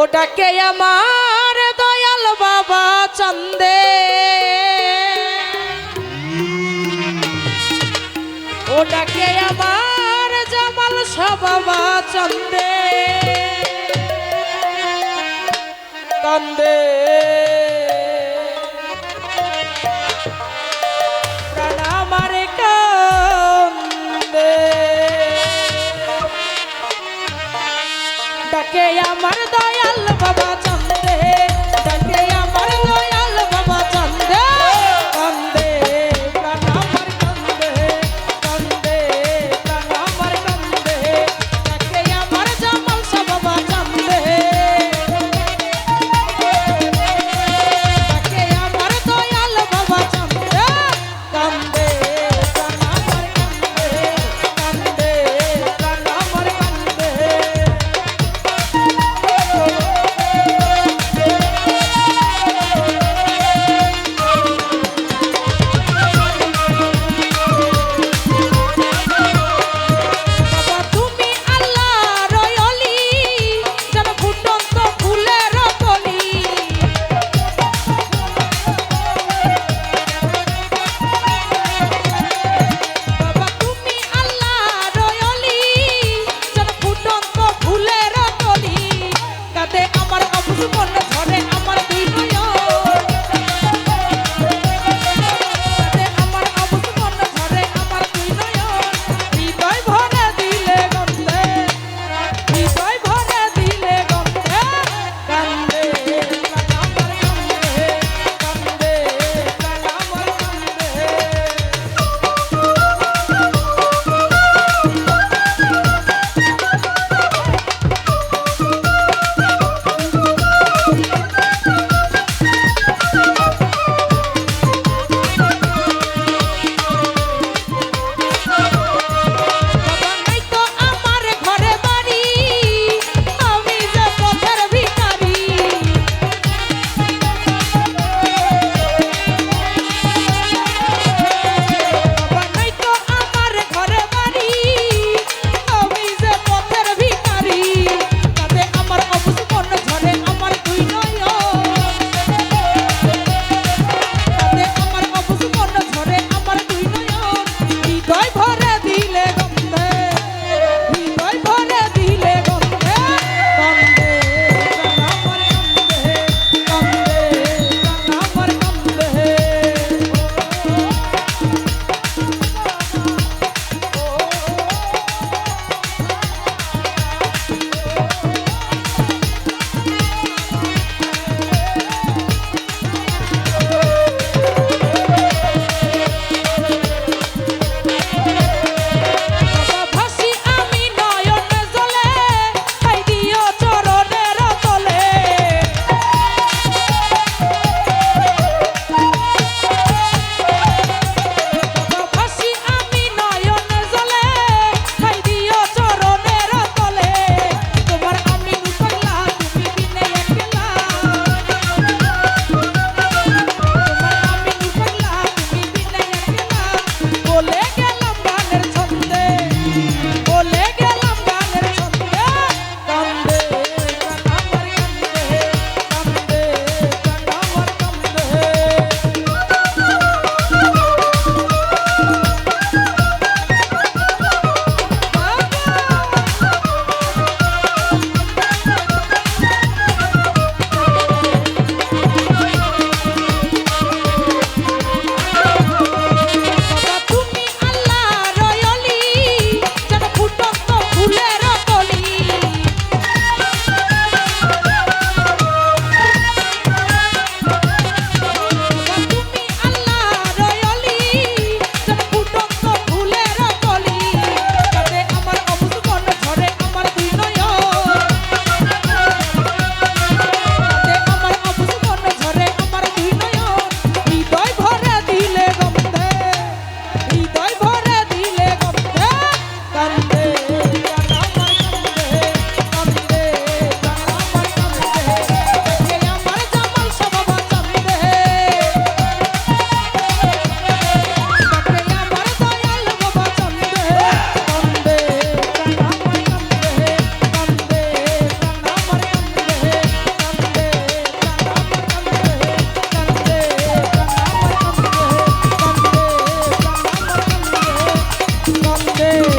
ওটাকে আমার দয়াল বাবা চন্দে, ওটাকে আমার জামাল শাহ বাবা চন্দে কান্দে প্রাণ আমার কান্দে, ডাকে আমার দয়াল বাবা চন্দে, ডাকে আমার দয়াল বাবা চন্দে কান্দে প্রাণ আমার কান্দে, কান্দে প্রাণ আমার কান্দে, ডাকে আমার জামাল শাহ বাবা চন্দে, ডাকে আমার দয়াল বাবা চন্দে কান্দে প্রাণ আমার কান্দে, কান্দে প্রাণ আমার কান্দে। বাবা তুমি আল্লাহর ওলি, যেন ফুটন্ত ফুলের কলি। বাবা তুমি আল্লাহর ওলি, যেন ফুটন্ত ফুলের কলি। কাঁদে আমার অবুঝ মন, ঝরে আমার দুই নয়ন। কাঁদে আমার অবুঝ মন, ঝরে আমার দুই নয়ন। হৃদয় ভরে দিলে গন্ধে, হৃদয় ভরে দিলে গন্ধে, কান্দে প্রাণ আমার কান্দে, কান্দে প্রাণ আমার কান্দে। কান্দে